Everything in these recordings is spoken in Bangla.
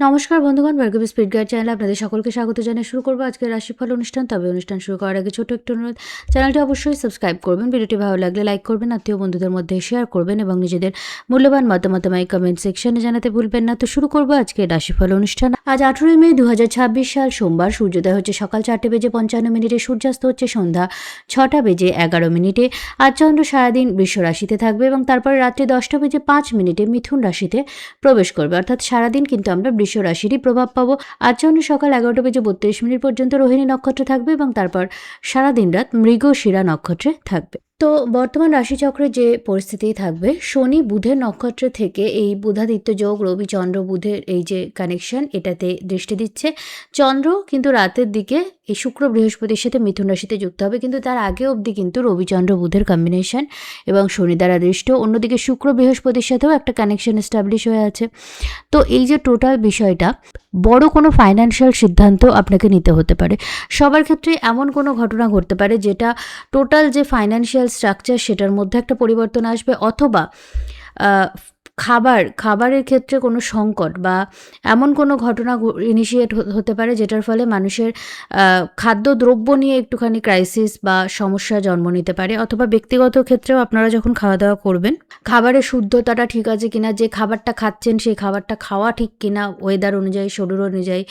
নমস্কার বন্ধুগণ, ভার্গবী স্পিড গাইড চ্যানেলে আপনাদের সকলকে স্বাগত জানিয়ে শুরু করবো আজকের রাশিফল অনুষ্ঠান। তবে অনুষ্ঠান শুরু করার আগে ছোট একটু অনুরোধ, চ্যানেলটি অবশ্যই সাবস্ক্রাইব করবেন, ভিডিওটি ভালো লাগলে লাইক করবেন, আত্মীয় বন্ধুদের মধ্যে শেয়ার করবেন এবং নিজেদের মূল্যবান মতামত আমায় কমেন্ট সেকশনে জানাতে ভুলবেন না। তো শুরু করবো আজকের রাশিফল অনুষ্ঠান। আজ 18 মে 2026 সাল সোমবার। সূর্যোদয় হচ্ছে সকাল 4:55 সূর্যাস্ত হচ্ছে সন্ধ্যা 6:11। আজ চন্দ্র সারাদিন বৃষ রাশিতে থাকবে এবং তারপরে রাত্রি 10:05 মিথুন রাশিতে প্রবেশ করবে। অর্থাৎ সারাদিন কিন্তু আমরা বৃষ রাশিরই প্রভাব পাবো। আজ চন্দ্র সকাল 11:32 পর্যন্ত রোহিণী নক্ষত্রে থাকবে এবং তারপর সারাদিন রাত মৃগশিরা নক্ষত্রে থাকবে। তো বর্তমান রাশিচক্রে যে পরিস্থিতি থাকবে, শনি বুধের নক্ষত্র থেকে এই বুধাদিত্য যোগ, রবি চন্দ্র বুধের এই যে কানেকশন, এটাতে দৃষ্টি দিচ্ছে। চন্দ্র কিন্তু রাতের দিকে এই শুক্র বৃহস্পতির সাথে মিথুন রাশিতে যুক্ত হবে, কিন্তু তার আগে অবধি কিন্তু রবি চন্দ্র বুধের কম্বিনেশন এবং শনি দ্বারা দৃষ্ট। অন্যদিকে শুক্র বৃহস্পতির সাথেও একটা কানেকশন এস্টাবলিশ হয়ে আছে। তো এই যে টোটাল বিষয়টা, বড় কোনো ফাইন্যান্সিয়াল সিদ্ধান্ত আপনাকে নিতে হতে পারে। সবার ক্ষেত্রে এমন কোনো ঘটনা ঘটতে পারে যেটা টোটাল যে স্ট্রাকচার সেটার মধ্যে একটা পরিবর্তন আসবে, অথবা খাবারের ক্ষেত্রে কোনো সংকট বা এমন কোনো ঘটনা ইনিশিয়েট হতে পারে যেটার ফলে মানুষের খাদ্যদ্রব্য নিয়ে একটুখানি ক্রাইসিস বা সমস্যা জন্ম নিতে পারে। অথবা ব্যক্তিগত ক্ষেত্রেও আপনারা যখন খাওয়া দাওয়া করবেন, খাবারের শুদ্ধতাটা ঠিক আছে কিনা, যে খাবারটা খাচ্ছেন সেই খাবারটা খাওয়া ঠিক কিনা, ওয়েদার অনুযায়ী, শরীর অনুযায়ী,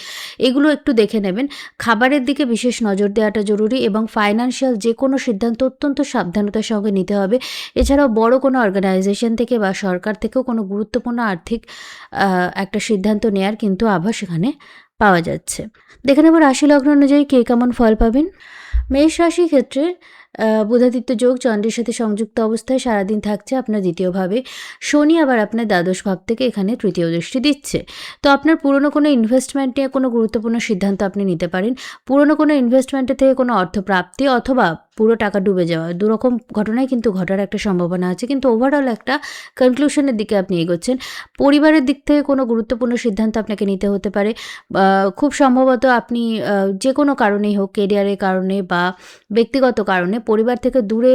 এগুলো একটু দেখে নেবেন। খাবারের দিকে বিশেষ নজর দেওয়াটা জরুরি এবং ফাইন্যান্সিয়াল যে কোনো সিদ্ধান্ত অত্যন্ত সাবধানতার সঙ্গে নিতে হবে। এছাড়াও বড় কোনো অর্গানাইজেশন থেকে বা সরকার থেকেও কোনো গুরুত্বপূর্ণ আর্থিক একটা সিদ্ধান্ত নেয়ার কিন্তু আভাস এখানে পাওয়া যাচ্ছে। দেখে নেব রাশি লগ্ন অনুযায়ী কে কেমন ফল পাবেন। মেষ রাশির ক্ষেত্রে বুধাদিত্য যোগ চন্দ্রের সাথে সংযুক্ত অবস্থায় সারাদিন থাকছে আপনার দ্বিতীয়ভাবে। শনি আবার আপনার দ্বাদশ ভাব থেকে এখানে তৃতীয় দৃষ্টি দিচ্ছে। তো আপনার পুরনো কোনো ইনভেস্টমেন্ট নিয়ে কোনো গুরুত্বপূর্ণ সিদ্ধান্ত আপনি নিতে পারেন। পুরনো কোনো ইনভেস্টমেন্টের থেকে কোনো অর্থ প্রাপ্তি অথবা পুরো টাকা ডুবে যাওয়া, দুরকম ঘটনাই কিন্তু ঘটার একটা সম্ভাবনা আছে, কিন্তু ওভারঅল একটা কনক্লুশনের দিকে আপনি এগোচ্ছেন। পরিবারের দিক থেকে কোনো গুরুত্বপূর্ণ সিদ্ধান্ত আপনাকে নিতে হতে পারে। খুব সম্ভবত আপনি যে কোনো কারণেই হোক, কেরিয়ারের কারণে বা ব্যক্তিগত কারণে পরিবার থেকে দূরে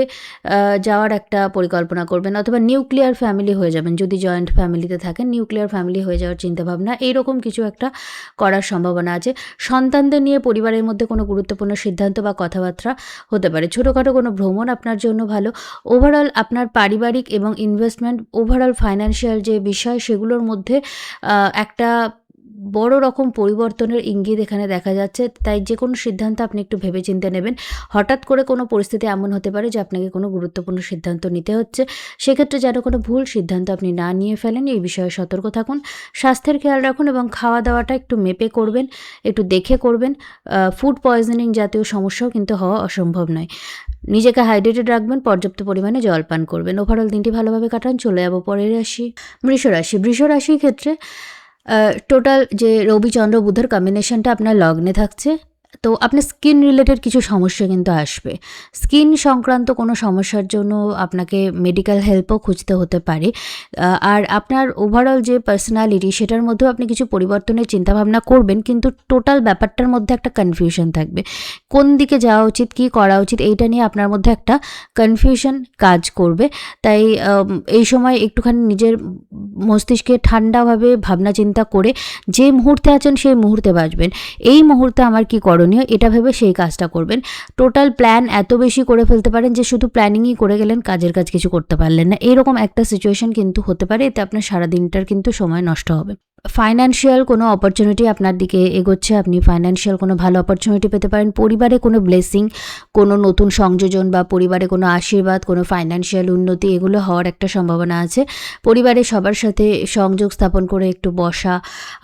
যাওয়ার একটা পরিকল্পনা করবেন, অথবা নিউক্লিয়ার ফ্যামিলি হয়ে যাবেন। যদি জয়েন্ট ফ্যামিলিতে থাকেন, নিউক্লিয়ার ফ্যামিলি হয়ে যাওয়ার চিন্তাভাবনা, এইরকম কিছু একটা করার সম্ভাবনা আছে। সন্তানদের নিয়ে পরিবারের মধ্যে কোনো গুরুত্বপূর্ণ সিদ্ধান্ত বা কথাবার্তা হতে পারে। ছোটোখাটো কোনো ভ্রমণ আপনার জন্য ভালো। ওভারঅল আপনার পারিবারিক এবং ইনভেস্টমেন্ট, ওভারঅল ফাইন্যান্সিয়াল যে বিষয়, সেগুলোর মধ্যে একটা বড় রকম পরিবর্তনের ইঙ্গিত এখানে দেখা যাচ্ছে। তাই যে কোনো সিদ্ধান্ত আপনি একটু ভেবেচিন্তে নেবেন। হঠাৎ করে কোনো পরিস্থিতি এমন হতে পারে যে আপনাকে কোনো গুরুত্বপূর্ণ সিদ্ধান্ত নিতে হচ্ছে, সেক্ষেত্রে যেন কোনো ভুল সিদ্ধান্ত আপনি না নিয়ে ফেলেন, এই বিষয়ে সতর্ক থাকুন। স্বাস্থ্যের খেয়াল রাখুন এবং খাওয়া দাওয়াটা একটু মেপে করবেন, একটু দেখে করবেন। ফুড পয়জনিং জাতীয় সমস্যাও কিন্তু হওয়া অসম্ভব নয়। নিজেকে হাইড্রেটেড রাখবেন, পর্যাপ্ত পরিমাণে জল পান করবেন। ওভারঅল দিনটি ভালোভাবে কাটান। চলে যাবো পরের রাশি, বৃষ রাশি। বৃষ রাশির ক্ষেত্রে টোটাল যে রবি চন্দ্র বুধের কম্বিনেশনটা আপনার লগ্নে থাকছে, তো আপনার স্কিন রিলেটেড কিছু সমস্যা কিন্তু আসবে। স্কিন সংক্রান্ত কোনো সমস্যার জন্য আপনাকে মেডিকেল হেল্পও খুঁজতে হতে পারে। আর আপনার ওভারঅল যে পার্সোনালিটি, সেটার মধ্যেও আপনি কিছু পরিবর্তনের চিন্তাভাবনা করবেন, কিন্তু টোটাল ব্যাপারটার মধ্যে একটা কনফিউশন থাকবে। কোন দিকে যাওয়া উচিত, কী করা উচিত, এইটা নিয়ে আপনার মধ্যে একটা কনফিউশন কাজ করবে। তাই এই সময় একটুখানি নিজের মস্তিষ্কে ঠান্ডাভাবে ভাবনা চিন্তা করে যে মুহূর্তে আছেন সেই মুহূর্তে বাঁচবেন। এই মুহূর্তে আমার কী করণীয়, এটা ভেবে সেই কাজটা করবেন। টোটাল প্ল্যান এত বেশি করে ফেলতে পারেন যে শুধু প্ল্যানিংই করে গেলেন, কাজের কাজ কিছু করতে পারলেন না, এরকম একটা সিচুয়েশন কিন্তু হতে পারে। এতে আপনার সারাদিনটার কিন্তু সময় নষ্ট হবে। ফাইন্যান্সিয়াল কোনো অপরচুনিটি আপনার দিকে এগোচ্ছে, আপনি ফাইন্যান্সিয়াল কোনো ভালো অপরচুনিটি পেতে পারেন। পরিবারে কোনো ব্লেসিং, কোনো নতুন সংযোজন বা পরিবারে কোনো আশীর্বাদ, কোনো ফাইন্যান্সিয়াল উন্নতি, এগুলো হওয়ার একটা সম্ভাবনা আছে। পরিবারে সবার সাথে সংযোগ স্থাপন করে একটু বসা,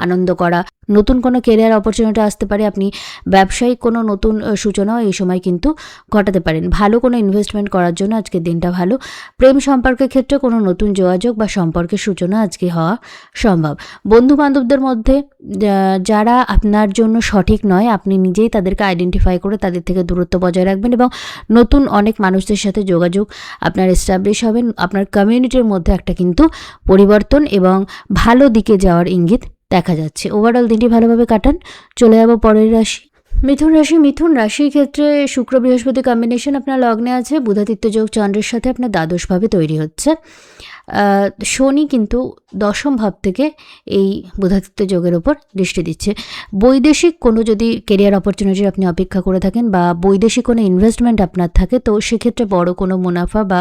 আনন্দ করা। নতুন কোনো কেরিয়ার অপরচুনিটি আসতে পারে। আপনি ব্যবসায়িক কোনো নতুন সূচনাও এই সময় কিন্তু ঘটাতে পারেন। ভালো কোনো ইনভেস্টমেন্ট করার জন্য আজকের দিনটা ভালো। প্রেম সম্পর্কের ক্ষেত্রে কোনো নতুন যোগাযোগ বা সম্পর্কের সূচনা আজকে হওয়া সম্ভব। বন্ধু বান্ধবদের মধ্যে যারা আপনার জন্য সঠিক নয়, আপনি নিজেই তাদেরকে আইডেন্টিফাই করে তাদের থেকে দূরত্ব বজায় রাখবেন এবং নতুন অনেক মানুষদের সাথে যোগাযোগ আপনার এস্টাবলিশ হবেন। আপনার কমিউনিটির মধ্যে একটা কিন্তু পরিবর্তন এবং ভালো দিকে যাওয়ার ইঙ্গিত দেখা যাচ্ছে। ওভারঅল দিনটি ভালোভাবে কাটান। চলে যাব পরের রাশি, মিথুন রাশির ক্ষেত্রে শুক্র বৃহস্পতি কম্বিনেশন আপনার লগ্নে আছে, বুধাদিত্য যোগ চন্দ্রের সাথে আপনার দ্বাদশভাবে তৈরি হচ্ছে। শনি কিন্তু দশম ভাব থেকে এই বুধাদিত্য যোগের ওপর দৃষ্টি দিচ্ছে। বৈদেশিক কোনো যদি কেরিয়ার অপরচুনিটির আপনি অপেক্ষা করে থাকেন বা বৈদেশিক কোনো ইনভেস্টমেন্ট আপনার থাকে, তো সেক্ষেত্রে বড় কোনো মুনাফা বা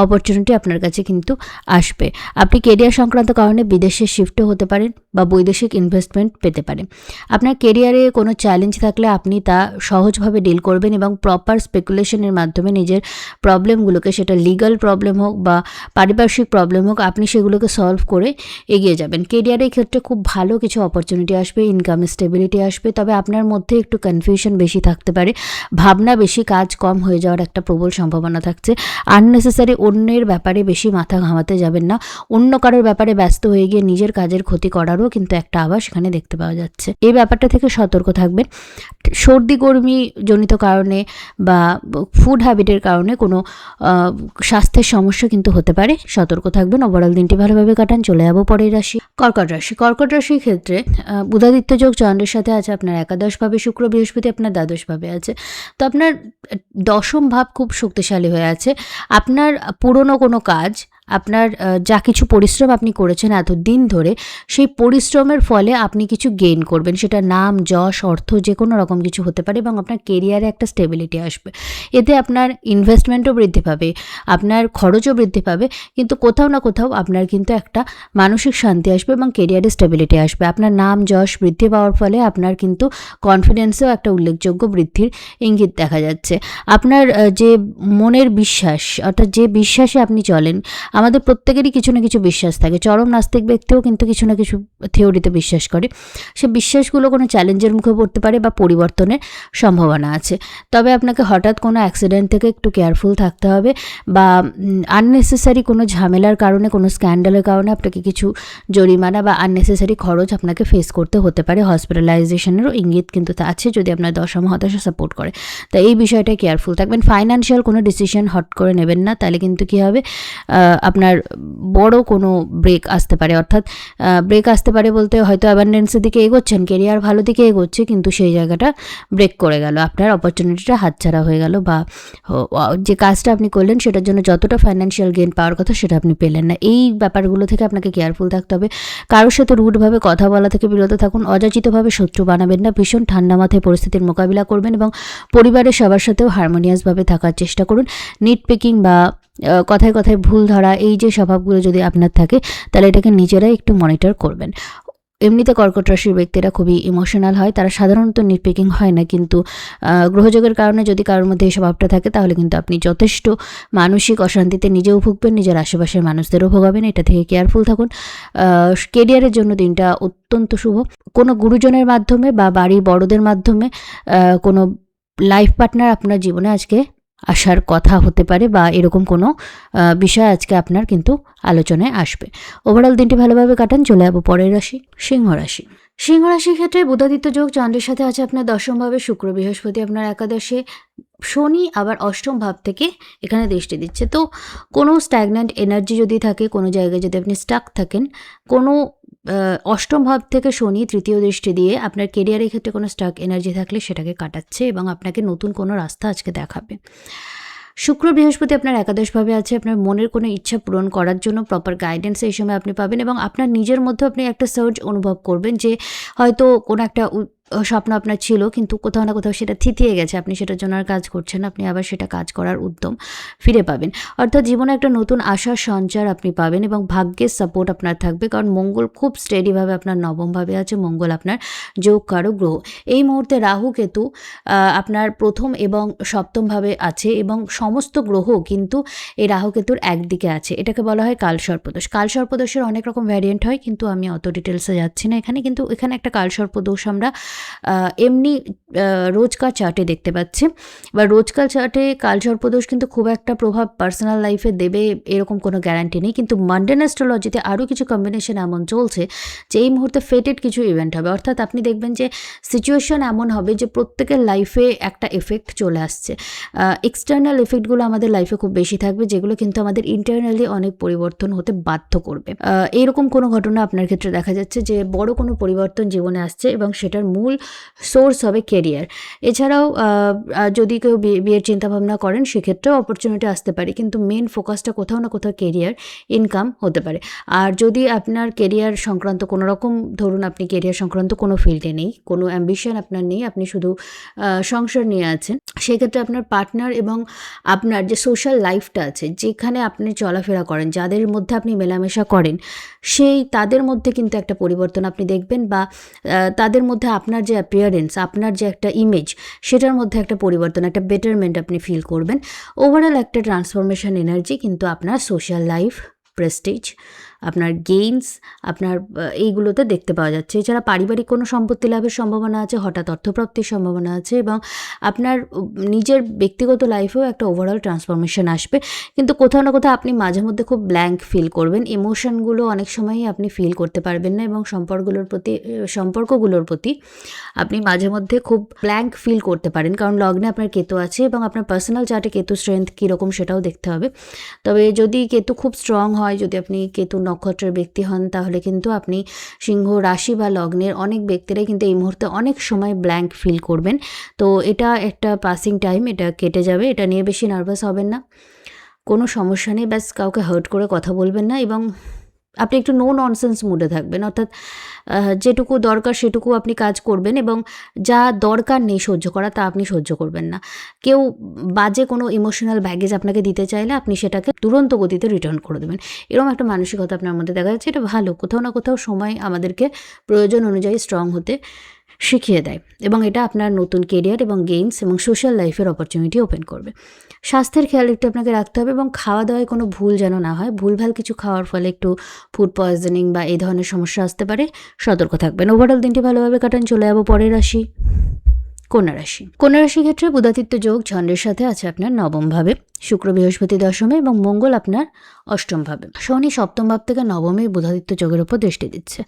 অপরচুনিটি আপনার কাছে কিন্তু আসবে। আপনি কেরিয়ার সংক্রান্ত কারণে বিদেশে শিফটও হতে পারেন বা বৈদেশিক ইনভেস্টমেন্ট পেতে পারেন। আপনার কেরিয়ারে কোনো চ্যালেঞ্জ থাকলে আপনি তা সহজভাবে ডিল করবেন এবং প্রপার স্পেকুলেশনের মাধ্যমে নিজের প্রবলেমগুলোকে, সেটা লিগ্যাল প্রবলেম হোক বা পারিপার্শ্বিক প্রবলেম হোক, আপনি সেগুলোকে সলভ করে এগিয়ে যাবেন। কেরিয়ারের ক্ষেত্রে খুব ভালো কিছু অপরচুনিটি আসবে, ইনকাম স্টেবিলিটি আসবে, তবে আপনার মধ্যে একটু কনফিউশন বেশি থাকতে পারে, ভাবনা বেশি, কাজ কম হয়ে যাওয়ার একটা প্রবল সম্ভাবনা থাকছে। আননেসেসারি অন্যের ব্যাপারে বেশি মাথা ঘামাতে যাবেন না, অন্য কারোর ব্যাপারে ব্যস্ত হয়ে গিয়ে নিজের কাজের ক্ষতি করারও কিন্তু একটা আভাস এখানে দেখতে পাওয়া যাচ্ছে। এই ব্যাপারটা থেকে সতর্ক থাকবেন। সর্দি গরমি জনিত কারণে বা ফুড হ্যাবিটের কারণে কোনো স্বাস্থ্যের সমস্যা কিন্তু হতে পারে, সতর্ক থাকবেন। ওভারঅল দিনটি ভালোভাবে কাটান। চলে যাবো পরের রাশি, কর্কট রাশি। কর্কট রাশির ক্ষেত্রে বুধাদিত্য যোগ চন্দ্রের সাথে আছে আপনার একাদশভাবে, শুক্র বৃহস্পতি আপনার দ্বাদশভাবে আছে। তো আপনার দশম ভাব খুব শক্তিশালী হয়ে আছে। আপনার পুরনো কোনো কাজ, আপনার যা কিছু পরিশ্রম আপনি করেছেন এতদিন ধরে, সেই পরিশ্রমের ফলে আপনি কিছু গেইন করবেন, সেটা নাম, যশ, অর্থ, যে কোনো রকম কিছু হতে পারে, এবং আপনার কেরিয়ারে একটা স্টেবিলিটি আসবে। এতে আপনার ইনভেস্টমেন্টও বৃদ্ধি পাবে, আপনার খরচও বৃদ্ধি পাবে, কিন্তু কোথাও না কোথাও আপনার কিন্তু একটা মানসিক শান্তি আসবে এবং কেরিয়ারে স্টেবিলিটি আসবে। আপনার নাম যশ বৃদ্ধি পাওয়ার ফলে আপনার কিন্তু কনফিডেন্সেও একটা উল্লেখযোগ্য বৃদ্ধির ইঙ্গিত দেখা যাচ্ছে। আপনার যে মনের বিশ্বাস, অর্থাৎ যে বিশ্বাসে আপনি চলেন, আমাদের প্রত্যেকেরই কিছু না কিছু বিশ্বাস থাকে, চরম নাস্তিক ব্যক্তিও কিন্তু কিছু না কিছু থিওরিতে বিশ্বাস করে। সে বিশ্বাসগুলো কোনো চ্যালেঞ্জের মুখে পড়তে পারে বা পরিবর্তনের সম্ভাবনা আছে। তবে আপনাকে হঠাৎ কোনো অ্যাক্সিডেন্ট থেকে একটু কেয়ারফুল থাকতে হবে, বা আননেসেসারি কোনো ঝামেলার কারণে, কোনো স্ক্যান্ডালের কারণে আপনাকে কিছু জরিমানা বা আননেসেসারি খরচ আপনাকে ফেস করতে হতে পারে। হসপিটালাইজেশনেরও ইঙ্গিত কিন্তু আছে যদি আপনার দশম হতাশা সাপোর্ট করে। তাই এই বিষয়টায় কেয়ারফুল থাকবেন। ফাইন্যান্সিয়াল কোনো ডিসিশন হট করে নেবেন না, তাহলে কিন্তু কী হবে, আপনার বড় কোনো ব্রেক আসতে পারে। অর্থাৎ ব্রেক আসতে পারে বলতে হয়তো অ্যাবান্ডেন্সের দিকে এগোচ্ছেন, কেরিয়ার ভালো দিকে এগোচ্ছে, কিন্তু সেই জায়গাটা ব্রেক করে গেল, আপনার অপরচুনিটিটা হাতছাড়া হয়ে গেল, বা যে কাজটা আপনি করলেন সেটার জন্য যতটা ফাইন্যান্সিয়াল গেইন পাওয়ার কথা সেটা আপনি পেলেন না। এই ব্যাপারগুলো থেকে আপনাকে কেয়ারফুল থাকতে হবে। কারোর সাথে রুডভাবে কথা বলা থেকে বিরত থাকুন, অযাচিতভাবে শত্রু বানাবেন না, ভীষণ ঠান্ডা মাথায় পরিস্থিতির মোকাবিলা করবেন এবং পরিবারের সবার সাথেও হারমোনিয়াসভাবে থাকার চেষ্টা করুন। নিট পিকিং বা কথায় কথায় ভুল ধরা, এই যে স্বভাবগুলো যদি আপনার থাকে, তাহলে এটাকে নিজেরাই একটু মনিটর করবেন। এমনিতে কর্কট রাশির ব্যক্তিরা খুবই ইমোশনাল হয়, তারা সাধারণত নিটপিকিং হয় না, কিন্তু গ্রহযোগের কারণে যদি কারোর মধ্যে এই স্বভাবটা থাকে, তাহলে কিন্তু আপনি যথেষ্ট মানসিক অশান্তিতে নিজেও ভুগবেন, নিজের আশেপাশের মানুষদেরও ভোগাবেন। এটা থেকে কেয়ারফুল থাকুন। কেরিয়ারের জন্য দিনটা অত্যন্ত শুভ। কোনো গুরুজনের মাধ্যমে বা বাড়ির বড়দের মাধ্যমে কোনো লাইফ পার্টনার আপনার জীবনে আজকে আসার কথা হতে পারে, বা এরকম কোনো বিষয় আজকে আপনার কিন্তু আলোচনায় আসবে। ওভারঅল দিনটি ভালোভাবে কাটান। চলে যাবো পরের রাশি, সিংহ রাশি। সিংহ রাশির ক্ষেত্রে বুধাদিত্য যোগ চন্দ্রের সাথে আছে আপনার দশমভাবে, শুক্র বৃহস্পতি আপনার একাদশে, শনি আবার অষ্টম ভাব থেকে এখানে দৃষ্টি দিচ্ছে। তো কোনো স্ট্যাগন্যান্ট এনার্জি যদি থাকে, কোনো জায়গায় যদি আপনি স্টাক থাকেন, কোনো অষ্টম ভাব থেকে শনি তৃতীয় দৃষ্টি দিয়ে আপনার কেরিয়ারের ক্ষেত্রে কোনো স্টাক এনার্জি থাকলে সেটাকে কাটাচ্ছে এবং আপনাকে নতুন কোনো রাস্তা আজকে দেখাবে। শুক্র বৃহস্পতি আপনার একাদশভাবে আছে, আপনার মনের কোনো ইচ্ছা পূরণ করার জন্য প্রপার গাইডেন্স এই সময় আপনি পাবেন এবং আপনার নিজের মধ্যে আপনি একটা সার্জ অনুভব করবেন যে হয়তো কোনো একটা স্বপ্ন আপনার ছিল, কিন্তু কোথাও না কোথাও সেটা থিতিয়ে গেছে, আপনি সেটার জন্য আর কাজ করছেন, আপনি আবার সেটা কাজ করার উদ্যম ফিরে পাবেন। অর্থাৎ জীবনে একটা নতুন আশার সঞ্চার আপনি পাবেন এবং ভাগ্যের সাপোর্ট আপনার থাকবে, কারণ মঙ্গল খুব স্টেডিভাবে আপনার নবমভাবে আছে। মঙ্গল আপনার যোগকারক গ্রহ। এই মুহূর্তে রাহু কেতু আপনার প্রথম এবং সপ্তমভাবে আছে এবং সমস্ত গ্রহ কিন্তু এই রাহু কেতুর একদিকে আছে। এটাকে বলা হয় কালসর্পদোষ। কালসর্পদোষের অনেক রকম ভ্যারিয়েন্ট হয়, কিন্তু আমি অত ডিটেলসে যাচ্ছি না এখানে। কিন্তু এখানে একটা কালসর্পদোষ আমরা এমনি রোজকার চার্টে দেখতে পাচ্ছি, বা রোজকার চার্টে কালসর্পদোষ কিন্তু খুব একটা প্রভাব পার্সোনাল লাইফে দেবে এরকম কোনো গ্যারান্টি নেই। কিন্তু মান্ডেন অ্যাস্ট্রোলজিতে আরও কিছু কম্বিনেশন এমন চলছে যে এই মুহূর্তে ফেটেড কিছু ইভেন্ট হবে। অর্থাৎ আপনি দেখবেন যে সিচুয়েশন এমন হবে যে প্রত্যেকের লাইফে একটা এফেক্ট চলে আসছে। এক্সটার্নাল এফেক্টগুলো আমাদের লাইফে খুব বেশি থাকবে, যেগুলো কিন্তু আমাদের ইন্টারনালি অনেক পরিবর্তন হতে বাধ্য করবে। এইরকম কোনো ঘটনা আপনার ক্ষেত্রে দেখা যাচ্ছে যে বড় কোনো পরিবর্তন জীবনে আসছে এবং সেটার মূল মূল সোর্স হবে কেরিয়ার। এছাড়াও যদি কেউ বিয়ের চিন্তাভাবনা করেন সেক্ষেত্রেও অপরচুনিটি আসতে পারে, কিন্তু মেন ফোকাসটা কোথাও না কোথাও কেরিয়ার, ইনকাম হতে পারে। আর যদি আপনার কেরিয়ার সংক্রান্ত কোনো রকম, ধরুন আপনি কেরিয়ার সংক্রান্ত কোনো ফিল্ডে নেই, কোনো অ্যাম্বিশন আপনার নেই, আপনি শুধু সংসার নিয়ে আছেন, সেক্ষেত্রে আপনার পার্টনার এবং আপনার যে সোশ্যাল লাইফটা আছে, যেখানে আপনি চলাফেরা করেন, যাদের মধ্যে আপনি মেলামেশা করেন, তাদের মধ্যে কিন্তু একটা পরিবর্তন আপনি দেখবেন, বা তাদের মধ্যে আপনার যে অ্যাপিয়ারেন্স, আপনার যে একটা ইমেজ, সেটার মধ্যে একটা পরিবর্তন, একটা বেটারমেন্ট আপনি ফিল করবেন। ওভারঅল একটা ট্রান্সফরমেশন এনার্জি কিন্তু আপনার সোশ্যাল লাইফ, প্রেস্টিজ, আপনার গেইনস, আপনার এইগুলোতে দেখতে পাওয়া যাচ্ছে। এছাড়া পারিবারিক কোনো সম্পত্তি লাভের সম্ভাবনা আছে, হঠাৎ অর্থপ্রাপ্তির সম্ভাবনা আছে, এবং আপনার নিজের ব্যক্তিগত লাইফেও একটা ওভারঅল ট্রান্সফরমেশন আসবে। কিন্তু কোথাও না কোথাও আপনি মাঝে মধ্যে খুব ব্ল্যাঙ্ক ফিল করবেন, ইমোশনগুলো অনেক সময়ই আপনি ফিল করতে পারবেন না, এবং সম্পর্কগুলোর প্রতি আপনি মাঝে মধ্যে খুব ব্ল্যাঙ্ক ফিল করতে পারেন, কারণ লগ্নে আপনার কেতু আছে এবং আপনার পার্সোনাল চার্টে কেতু স্ট্রেংথ কীরকম সেটাও দেখতে হবে। তবে যদি কেতু খুব স্ট্রং হয়, যদি আপনি কেতু নক্ষত্রের ব্যক্তি হন, তাহলে কিন্তু আপনি সিংহ রাশি বা লগ্নের অনেক ব্যক্তিরাই কিন্তু এই মুহূর্তে অনেক সময় ব্ল্যাঙ্ক ফিল করবেন। তো এটা একটা পাসিং টাইম, এটা কেটে যাবে, এটা নিয়ে বেশি নার্ভাস হবেন না, কোনো সমস্যা নেই। ব্যাস কাউকে হার্ট করে কথা বলবেন না, এবং আপনি একটু নো ননসেন্স মুডে থাকবেন, অর্থাৎ যেটুকু দরকার সেটুকু আপনি কাজ করবেন, এবং যা দরকার নেই সহ্য করা তা আপনি সহ্য করবেন না। কেউ বাজে কোনো ইমোশনাল ব্যাগেজ আপনাকে দিতে চাইলে আপনি সেটাকে দুরন্ত গতিতে রিটার্ন করে দেবেন, এরকম একটা মানসিকতা আপনার মধ্যে দেখা যাচ্ছে। এটা ভালো, কোথাও না কোথাও সময় আমাদেরকে প্রয়োজন অনুযায়ী স্ট্রং হতে শিখিয়ে দেয়, এবং এটা আপনার নতুন কেরিয়ার এবং গেমস এবং সোশ্যাল লাইফের অপরচুনিটি ওপেন করবে। স্বাস্থ্যের খেয়াল একটু আপনাকে রাখতে হবে, এবং খাওয়া দাওয়ায় কোনো ভুল যেন না হয়, ভুলভাল কিছু খাওয়ার ফলে একটু ফুড পয়জনিং বা এই ধরনের সমস্যা আসতে পারে, সতর্ক থাকবেন। ওভারঅল দিনটি ভালোভাবে কাটান। চলে যাবো পরের রাশি, কন্যা রাশি। কন্যা রাশির ক্ষেত্রে বুধাদিত্য যোগ চন্দ্রের সাথে আছে আপনার নবম ভাবে, শুক্র বৃহস্পতি দশমে এবং মঙ্গল আপনার অষ্টম ভাবে। শনি সপ্তম ভাব থেকে নবমে বুধাদিত্য যোগের উপর দৃষ্টি দিচ্ছে।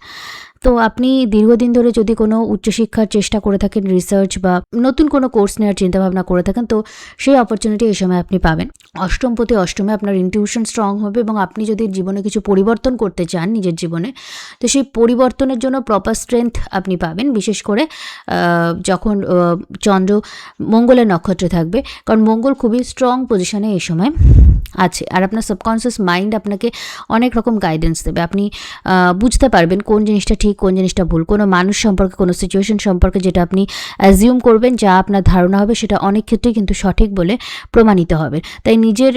তো আপনি দীর্ঘদিন ধরে যদি কোনো উচ্চশিক্ষার চেষ্টা করে থাকেন, রিসার্চ বা নতুন কোনো কোর্স নেওয়ার চিন্তাভাবনা করে থাকেন, তো সেই অপরচুনিটি এই সময় আপনি পাবেন। অষ্টমপতি অষ্টমে আপনার ইনটিউশন স্ট্রং হবে, এবং আপনি যদি জীবনে কিছু পরিবর্তন করতে চান নিজের জীবনে, তো সেই পরিবর্তনের জন্য প্রপার স্ট্রেংথ আপনি পাবেন, বিশেষ করে যখন চন্দ্র মঙ্গলের নক্ষত্রে থাকবে, কারণ মঙ্গল খুবই স্ট্রং পজিশনে এই সময় আছে, আর আপনার সাবকনসিয়াস মাইন্ড আপনাকে অনেক রকম গাইডেন্স দেবে। আপনি বুঝতে পারবেন কোন জিনিসটা ঠিক, কোন জিনিসটা ভুল, কোনো মানুষ সম্পর্কে, কোনো সিচুয়েশন সম্পর্কে যেটা আপনি অ্যাজিউম করবেন, যা আপনার ধারণা হবে, সেটা অনেক ক্ষেত্রেই কিন্তু সঠিক বলে প্রমাণিত হবে। তাই নিজের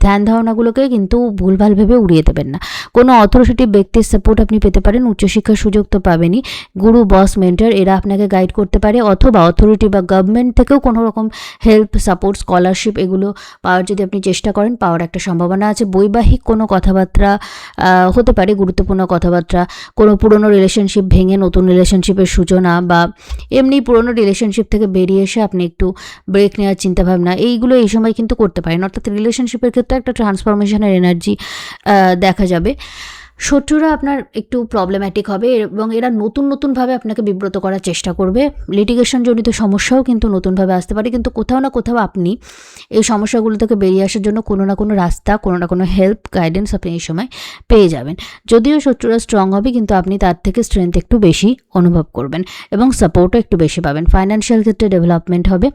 ধ্যান ধারণাগুলোকে কিন্তু ভুলভাল ভেবে উড়িয়ে দেবেন না। কোনো অথরিটেটিভ ব্যক্তির সাপোর্ট আপনি পেতে পারেন, উচ্চশিক্ষার সুযোগ তো পাবেনই, গুরু, বস, মেন্টর এরা আপনাকে গাইড করতে পারে, অথবা অথরিটি বা গভর্নমেন্ট থেকেও কোনো রকম হেল্প, সাপোর্ট, স্কলারশিপ এগুলো পাওয়ার যদি আপনি চেষ্টা করেন, পাওয়ার একটা সম্ভাবনা আছে। বৈবাহিক কোনো কথাবার্তা হতে পারে, গুরুত্বপূর্ণ কথাবার্তা, কোনো পুরনো রিলেশনশিপ ভেঙে নতুন রিলেশনশিপের সূচনা, বা এমনি পুরনো রিলেশনশিপ থেকে বেরিয়ে এসে আপনি একটু ব্রেক নেওয়ার চিন্তাভাবনা, এইগুলো এই সময় কিন্তু করতে পারেন। অর্থাৎ রিলেশনশিপের ক্ষেত্রে একটা ট্রান্সফরমেশনের এনার্জি দেখা যাবে। শত্রুরা আপনার একটু প্রবলেম্যাটিক হবে, এবং এরা নতুনভাবে আপনাকে বিব্রত করার চেষ্টা করবে। লিটিগেশনজনিত সমস্যাও কিন্তু নতুনভাবে আসতে পারে, কিন্তু কোথাও না কোথাও আপনি এই সমস্যাগুলো থেকে বেরিয়ে আসার জন্য কোনো না কোনো রাস্তা, কোনো না কোনো হেল্প, গাইডেন্স আপনি এই সময় পেয়ে যাবেন। যদিও শত্রুরা স্ট্রং হবে, কিন্তু আপনি তার থেকে স্ট্রেংথ একটু বেশি অনুভব করবেন, এবং সাপোর্টও একটু বেশি পাবেন। ফাইন্যান্সিয়াল ক্ষেত্রে ডেভেলপমেন্ট হবে।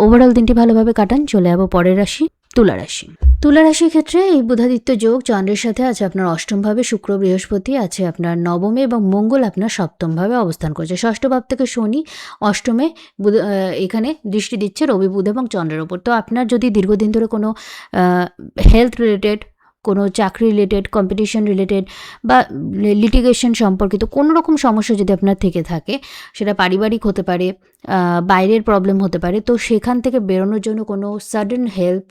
ওভারঅল দিনটি ভালোভাবে কাটান। চলে যাবো পরের রাশি, তুলা রাশি। তুলা রাশির ক্ষেত্রে এই বুধাদিত্য যোগ চন্দ্রের সাথে আছে আপনার অষ্টম ভাবে, শুক্র বৃহস্পতি আছে আপনার নবমে, এবং মঙ্গল আপনার সপ্তম ভাবে অবস্থান করছে। ষষ্ঠ ভাব থেকে শনি অষ্টমে এখানে দৃষ্টি দিচ্ছে রবি, বুধ এবং চন্দ্রের ওপর। তো আপনার যদি দীর্ঘদিন ধরে কোনো হেলথ রিলেটেড, কোনো চাকরি রিলেটেড, কম্পিটিশন রিলেটেড বা লিটিগেশন সম্পর্কিত কোনো রকম সমস্যা যদি আপনার থেকে থাকে, সেটা পারিবারিক হতে পারে, বাইরের প্রবলেম হতে পারে, তো সেখান থেকে বেরোনোর জন্য কোনো সাডেন হেল্প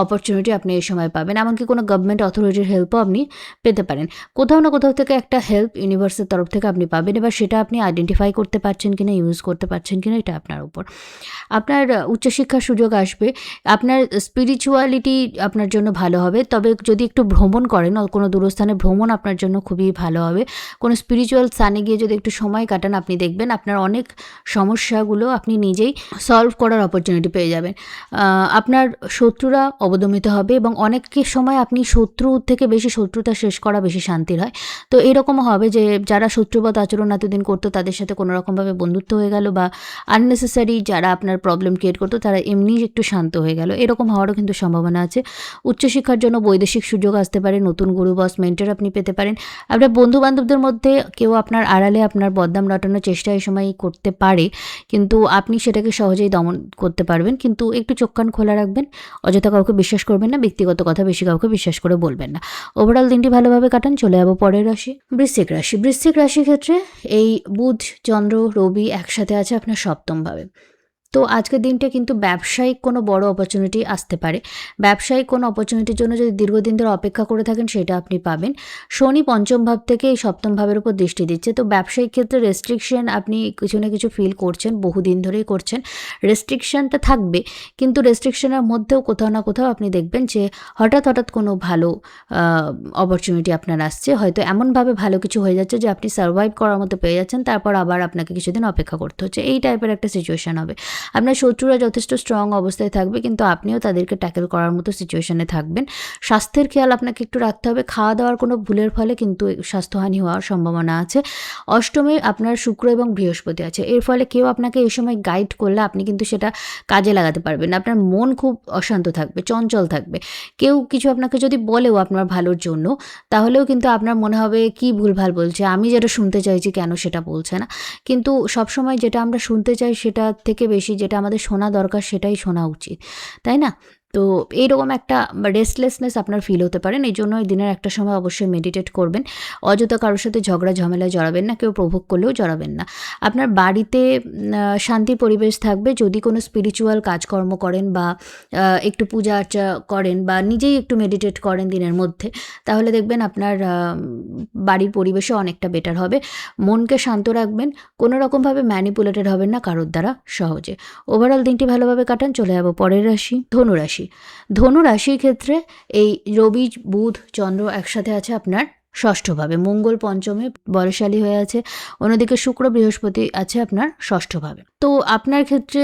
অপরচুনিটি আপনি এই সময় পাবেন। এমনকি কোনো গভর্নমেন্ট অথরিটির হেল্পও আপনি পেতে পারেন। কোথাও না কোথাও থেকে একটা হেল্প ইউনিভার্সের তরফ থেকে আপনি পাবেন। এবার সেটা আপনি আইডেন্টিফাই করতে পারছেন কিনা, ইউজ করতে পারছেন কিনা, এটা আপনার উপর। আপনার উচ্চশিক্ষার সুযোগ আসবে। আপনার স্পিরিচুয়ালিটি আপনার জন্য ভালো হবে। তবে যদি একটু ভ্রমণ করেন, কোনো দূরস্থানে ভ্রমণ আপনার জন্য খুবই ভালো হবে। কোনো স্পিরিচুয়াল স্থানে গিয়ে যদি একটু সময় কাটান, আপনি দেখবেন আপনার অনেক সমস্যাগুলো আপনি নিজেই সলভ করার অপরচুনিটি পেয়ে যাবেন। আপনার শত্রু শত্রুরা অবদমিত হবে এবং অনেকের সময় আপনি শত্রু থেকে বেশি শত্রুতা শেষ করা বেশি শান্তির হয়। তো এরকমও হবে যে যারা শত্রুবৎ আচরণ এতদিন করতো তাদের সাথে কোনো রকমভাবে বন্ধুত্ব হয়ে গেল, বা আননেসেসারি যারা আপনার প্রবলেম ক্রিয়েট করতো তারা এমনিই একটু শান্ত হয়ে গেল, এরকম হওয়ারও কিন্তু সম্ভাবনা আছে। উচ্চশিক্ষার জন্য বৈদেশিক সুযোগ আসতে পারে, নতুন গুরু বস মেন্টর আপনি পেতে পারেন। আপনার বন্ধুবান্ধবদের মধ্যে কেউ আপনার আড়ালে আপনার বদনাম রটানোর চেষ্টা এই সময় করতে পারে, কিন্তু আপনি সেটাকে সহজেই দমন করতে পারবেন। কিন্তু একটু চোখ কান খোলা রাখবেন, অযথা কাউকে বিশ্বাস করবেন না, ব্যক্তিগত কথা বেশি কাউকে বিশ্বাস করে বলবেন না। ওভারঅল দিনটি ভালোভাবে কাটান। চলে যাবো পরের রাশি, বৃশ্চিক রাশি। বৃশ্চিক রাশির ক্ষেত্রে এই বুধ, চন্দ্র, রবি একসাথে আছে আপনার সপ্তমভাবে। তো আজকের দিনটা কিন্তু ব্যবসায়িক কোনো বড় অপরচুনিটি আসতে পারে। ব্যবসায়িক কোনো অপরচুনিটির জন্য যদি দীর্ঘদিন ধরে অপেক্ষা করে থাকেন সেটা আপনি পাবেন। শনি পঞ্চম ভাব থেকে এই সপ্তম ভাবের উপর দৃষ্টি দিচ্ছে। তো ব্যবসায়িক ক্ষেত্রে রেস্ট্রিকশন আপনি কিছু না কিছু ফিল করছেন, বহুদিন ধরেই করছেন। রেস্ট্রিকশনটা থাকবে, কিন্তু রেস্ট্রিকশনের মধ্যেও কোথাও না কোথাও আপনি দেখবেন যে হঠাৎ কোনো ভালো অপরচুনিটি আপনার আসছে। হয়তো এমনভাবে ভালো কিছু হয়ে যাচ্ছে যে আপনি সার্ভাইভ করার মতো পেয়ে যাচ্ছেন, তারপর আবার আপনাকে কিছুদিন অপেক্ষা করতে হচ্ছে। এই টাইপের একটা সিচুয়েশন হবে। আপনার শত্রুরা যথেষ্ট স্ট্রং অবস্থায় থাকবে, কিন্তু আপনিও তাদেরকে ট্যাকেল করার মতো সিচুয়েশনে থাকবেন। স্বাস্থ্যের খেয়াল আপনাকে একটু রাখতে হবে। খাওয়া দাওয়ার কোনো ভুলের ফলে কিন্তু স্বাস্থ্যহানি হওয়ার সম্ভাবনা আছে। অষ্টমে আপনার শুক্র এবং বৃহস্পতি আছে, এর ফলে কেউ আপনাকে এই সময় গাইড করলে আপনি কিন্তু সেটা কাজে লাগাতে পারবেন না। আপনার মন খুব অশান্ত থাকবে, চঞ্চল থাকবে। কেউ কিছু আপনাকে যদি বলেও আপনার ভালোর জন্য, তাহলেও কিন্তু আপনার মনে হবে কি ভুলভাল বলছে, আমি যেটা শুনতে চাইছি কেন সেটা বলছে না। কিন্তু সবসময় যেটা আমরা শুনতে চাই সেটা থেকে বেশি যেটা আমাদের শোনা দরকার সেটাই শোনা উচিত, তাই না? তো এইরকম একটা রেস্টলেসনেস আপনার ফিল হতে পারেন। এই জন্য এই দিনের একটা সময় অবশ্যই মেডিটেট করবেন। অযথা কারোর সাথে ঝগড়া ঝামেলায় জড়াবেন না, কেউ প্রভোগ করলেও জড়াবেন না। আপনার বাড়িতে শান্তির পরিবেশ থাকবে। যদি কোনো স্পিরিচুয়াল কাজকর্ম করেন বা একটু পূজা আর্চা করেন বা নিজেই একটু মেডিটেট করেন দিনের মধ্যে, তাহলে দেখবেন আপনার বাড়ির পরিবেশও অনেকটা বেটার হবে। মনকে শান্ত রাখবেন, কোনো রকমভাবে ম্যানিপুলেটেড হবেন না কারোর দ্বারা সহজে। ওভারঅল দিনটি ভালোভাবে কাটান। চলে যাবো পরের রাশি, ধনুরাশি। ধনুরাশির ক্ষেত্রে এই রবি, বুধ, চন্দ্র একসাথে আছে আপনার ষষ্ঠভাবে। মঙ্গল পঞ্চমে বলশালী হয়ে আছে, অন্যদিকে শুক্র বৃহস্পতি আছে আপনার ষষ্ঠভাবে। তো আপনার ক্ষেত্রে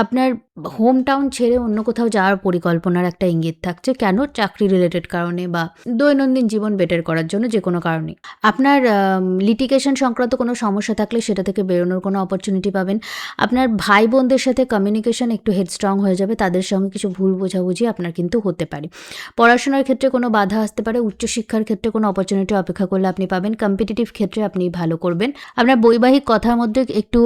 আপনার হোম টাউন ছেড়ে অন্য কোথাও যাওয়ার পরিকল্পনার একটা ইঙ্গিত থাকছে। কেন? চাকরি রিলেটেড কারণে বা দৈনন্দিন জীবন বেটার করার জন্য, যে কোনো কারণে। আপনার লিটিগেশন সংক্রান্ত কোনো সমস্যা থাকলে সেটা থেকে বেরোনোর কোনো অপরচুনিটি পাবেন। আপনার ভাই বোনদের সাথে কমিউনিকেশন একটু হেডস্ট্রং হয়ে যাবে, তাদের সঙ্গে কিছু ভুল বোঝাবুঝি আপনার কিন্তু হতে পারে। পড়াশোনার ক্ষেত্রে কোনো বাধা আসতে পারে। উচ্চশিক্ষার ক্ষেত্রে কোনো অপরচুনিটি অপেক্ষা করলে আপনি পাবেন। কম্পিটিটিভ ক্ষেত্রে আপনি ভালো করবেন। আপনার বৈবাহিক কথার মধ্যে একটু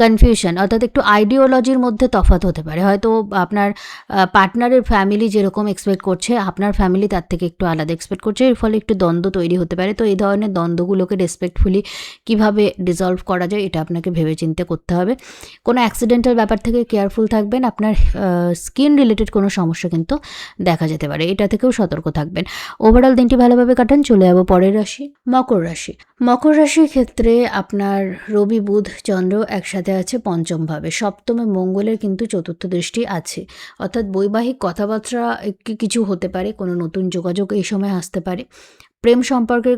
কনফিউশন, অর্থাৎ একটু আইডিওলজির মধ্যে তফাৎ হতে পারে। হয়তো আপনার পার্টনারের ফ্যামিলি যেরকম এক্সপেক্ট করছে, আপনার ফ্যামিলি তার থেকে একটু আলাদা এক্সপেক্ট করছে, এর ফলে একটু দ্বন্দ্ব তৈরি হতে পারে। তো এই ধরনের দ্বন্দ্বগুলোকে রেসপেক্টফুলি কীভাবে ডিসলভ করা যায় এটা আপনাকে ভেবেচিন্তে করতে হবে। কোনো অ্যাক্সিডেন্টাল ব্যাপার থেকে কেয়ারফুল থাকবেন। আপনার স্কিন রিলেটেড কোনো সমস্যা কিন্তু দেখা যেতে পারে, এটা থেকেও সতর্ক থাকবেন। ওভারঅল দিনটি ভালোভাবে কাটান। চলে যাবো পরের রাশি, মকর রাশি। মকর রাশির ক্ষেত্রে আপনার রবি, বুধ, চন্দ্র একসাথে আছে পঞ্চমভাবে। সপ্তমে মঙ্গলের কিন্তু চতুর্থ দৃষ্টি আছে, অর্থাৎ বৈবাহিক কথাবার্তা কিছু হতে পারে, কোনো নতুন যোগাযোগ এই সময় আসতে পারে। প্রেম সম্পর্কের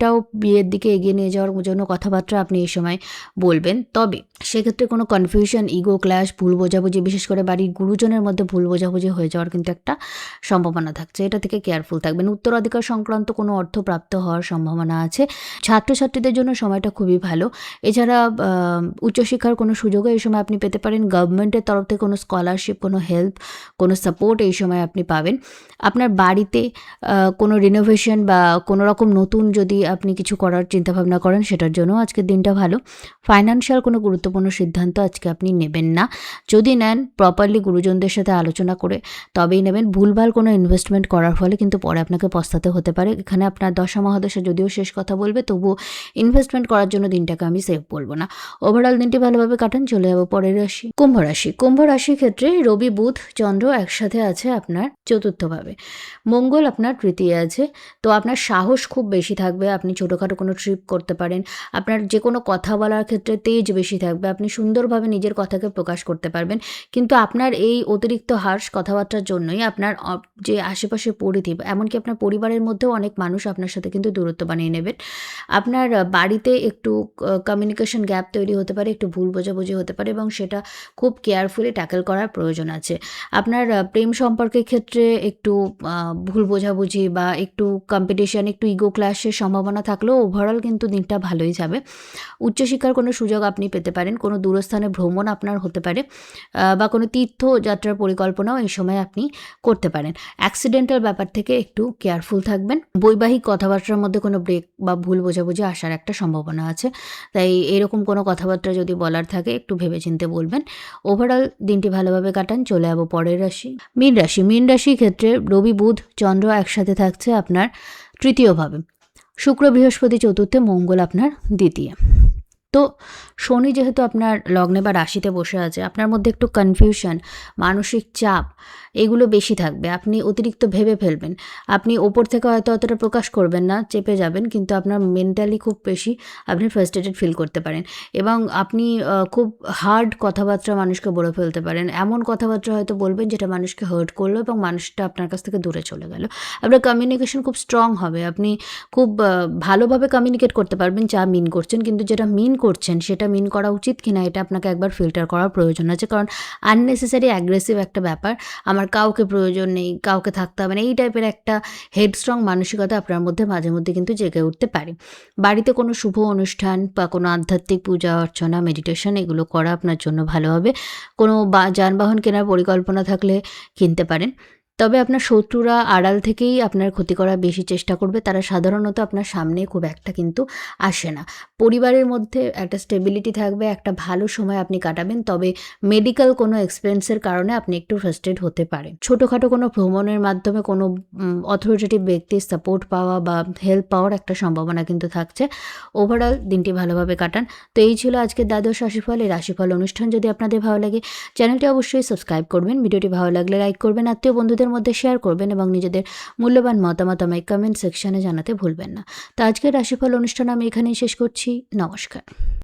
টাও বিয়ের দিকে এগিয়ে নিয়ে যাওয়ার জন্য কথাবার্তা আপনি এই সময় বলবেন। তবে সেক্ষেত্রে কোনো কনফিউশন, ইগো ক্ল্যাশ, ভুল বোঝাবুঝি, বিশেষ করে বাড়ির গুরুজনের মধ্যে ভুল বোঝাবুঝি হয়ে যাওয়ার কিন্তু একটা সম্ভাবনা থাকছে, এটা থেকে কেয়ারফুল থাকবেন। উত্তরাধিকার সংক্রান্ত কোনো অর্থ প্রাপ্ত হওয়ার সম্ভাবনা আছে। ছাত্রছাত্রীদের জন্য সময়টা খুবই ভালো। এছাড়া উচ্চশিক্ষার কোনো সুযোগও এই সময় আপনি পেতে পারেন। গভর্নমেন্টের তরফ থেকে কোনো স্কলারশিপ, কোনো হেল্প, কোনো সাপোর্ট এই সময় আপনি পাবেন। আপনার বাড়িতে কোনো রিনোভেশন বা কোনো রকম নতুন যদি আপনি কিছু করার চিন্তাভাবনা করেন, সেটার জন্য আজকের দিনটা ভালো। ফাইন্যান্সিয়াল কোনো গুরুত্বপূর্ণ সিদ্ধান্ত আজকে আপনি নেবেন না। যদি নেন প্রপারলি গুরুজনদের সাথে আলোচনা করে তবেই নেবেন। ভুলভাল কোনো ইনভেস্টমেন্ট করার ফলে কিন্তু পরে আপনাকে পস্তাতে হতে পারে। এখানে আপনার দশা মহাদশা যদিও শেষ কথা বলবে, তবুও ইনভেস্টমেন্ট করার জন্য দিনটাকে আমি সেফ বলবো না। ওভারঅল দিনটি ভালোভাবে কাটান। চলে যাবো পরের রাশি, কুম্ভ রাশি। কুম্ভ রাশির ক্ষেত্রে রবি, বুধ, চন্দ্র একসাথে আছে আপনার চতুর্থভাবে। মঙ্গল আপনার তৃতীয় আছে। তো আপনার আপনার সাহস খুব বেশি থাকবে, আপনি ছোটোখাটো কোনো ট্রিপ করতে পারেন, আপনার যে কোনো কথা বলার ক্ষেত্রে তেজ বেশি থাকবে, আপনি সুন্দরভাবে নিজের কথাকে প্রকাশ করতে পারবেন। কিন্তু আপনার এই অতিরিক্ত হার্শ কথাবার্তার জন্যই আপনার যে আশেপাশের পরিধি, এমনকি আপনার পরিবারের মধ্যেও অনেক মানুষ আপনার সাথে কিন্তু দূরত্ব বানিয়ে নেবেন। আপনার বাড়িতে একটু কমিউনিকেশন গ্যাপ তৈরি হতে পারে, একটু ভুল বোঝাবুঝি হতে পারে এবং সেটা খুব কেয়ারফুলি ট্যাকেল করার প্রয়োজন আছে। আপনার প্রেম সম্পর্কের ক্ষেত্রে একটু ভুল বোঝাবুঝি বা একটু কম্পিটিশন, একটু ইগো ক্ল্যাশের সম্ভাবনা থাকলেও ওভারঅল কিন্তু দিনটা ভালোই যাবে। উচ্চশিক্ষার কোনো সুযোগ আপনি পেতে পারেন, কোনো দূরস্থানে ভ্রমণ আপনার হতে পারে বা কোনো তীর্থযাত্রার পরিকল্পনাও এই সময় আপনি করতে পারেন। অ্যাক্সিডেন্টাল ব্যাপার থেকে একটু কেয়ারফুল থাকবেন। বৈবাহিক কথাবার্তার মধ্যে কোনো ব্রেক বা ভুল বোঝাবুঝি আসার একটা সম্ভাবনা আছে, তাই এরকম কোনো কথাবার্তা যদি বলার থাকে একটু ভেবেচিন্তে বলবেন। ওভারঅল দিনটি ভালোভাবে কাটান। চলে যাবো পরের রাশি, মীন রাশি। মীন রাশির ক্ষেত্রে রবি, বুধ, চন্দ্র একসাথে থাকছে আপনার তৃতীয়ভাবে, শুক্র, বৃহস্পতি চতুর্থে, মঙ্গল আপনার দ্বিতীয়। তো শনি যেহেতু আপনার লগ্নে বা রাশিতে বসে আছে, আপনার মধ্যে একটু কনফিউশন, মানসিক চাপ এগুলো বেশি থাকবে। আপনি অতিরিক্ত ভেবে ফেলবেন, আপনি ওপর থেকে হয়তো অতটা প্রকাশ করবেন না, চেপে যাবেন, কিন্তু আপনার মেন্টালি খুব বেশি আপনি ফ্রাস্ট্রেটেড ফিল করতে পারেন এবং আপনি খুব হার্ড কথাবার্তা মানুষকে বলে ফেলতে পারেন। এমন কথাবার্তা হয়তো বলবেন যেটা মানুষকে হার্ট করলো এবং মানুষটা আপনার কাছ থেকে দূরে চলে গেল। আপনার কমিউনিকেশন খুব স্ট্রং হবে, আপনি খুব ভালোভাবে কমিউনিকেট করতে পারবেন যা মিন করছেন, কিন্তু যেটা মিন করছেন সেটা মিন করা উচিত কিনা এটা আপনাকে একবার ফিল্টার করার প্রয়োজন আছে। কারণ আননেসেসারি অ্যাগ্রেসিভ একটা ব্যাপার, আমার কাউকে প্রয়োজন নেই, কাউকে থাকতে হবে না, এই টাইপের একটা হেডস্ট্রং মানসিকতা আপনার মধ্যে মাঝে মধ্যে কিন্তু জেগে উঠতে পারে। বাড়িতে কোনো শুভ অনুষ্ঠান বা কোনো আধ্যাত্মিক পূজা অর্চনা, মেডিটেশন এগুলো করা আপনার জন্য ভালো হবে। কোনো যানবাহন কেনার পরিকল্পনা থাকলে কিনতে পারেন। তবে আপনার শত্রুরা আড়াল থেকেই আপনার ক্ষতি করার বেশি চেষ্টা করবে, তারা সাধারণত আপনার সামনে খুব একটা কিন্তু আসে না। পরিবারের মধ্যে একটা স্টেবিলিটি থাকবে, একটা ভালো সময় আপনি কাটাবেন, তবে মেডিকেল কোনো এক্সপেন্সের কারণে আপনি একটু ফ্রাস্ট্রেট হতে পারেন। ছোটোখাটো কোনো ভ্রমণের মাধ্যমে কোনো অথরিটেটিভ ব্যক্তির সাপোর্ট পাওয়া বা হেল্প পাওয়ার একটা সম্ভাবনা কিন্তু থাকছে। ওভারঅল দিনটি ভালোভাবে কাটান। তো এই ছিল আজকের দ্বাদশ রাশিফল। এই রাশিফল অনুষ্ঠান যদি আপনাদের ভালো লাগে, চ্যানেলটি অবশ্যই সাবস্ক্রাইব করবেন, ভিডিওটি ভালো লাগলে লাইক করবেন, আত্মীয় বন্ধুদের মধ্যে শেয়ার করবেন এবং নিজেদের মূল্যবান মতামত আমায় কমেন্ট সেকশনে জানাতে ভুলবেন না। তো আজকের রাশিফল অনুষ্ঠান আমি এখানেই শেষ করছি। নমস্কার।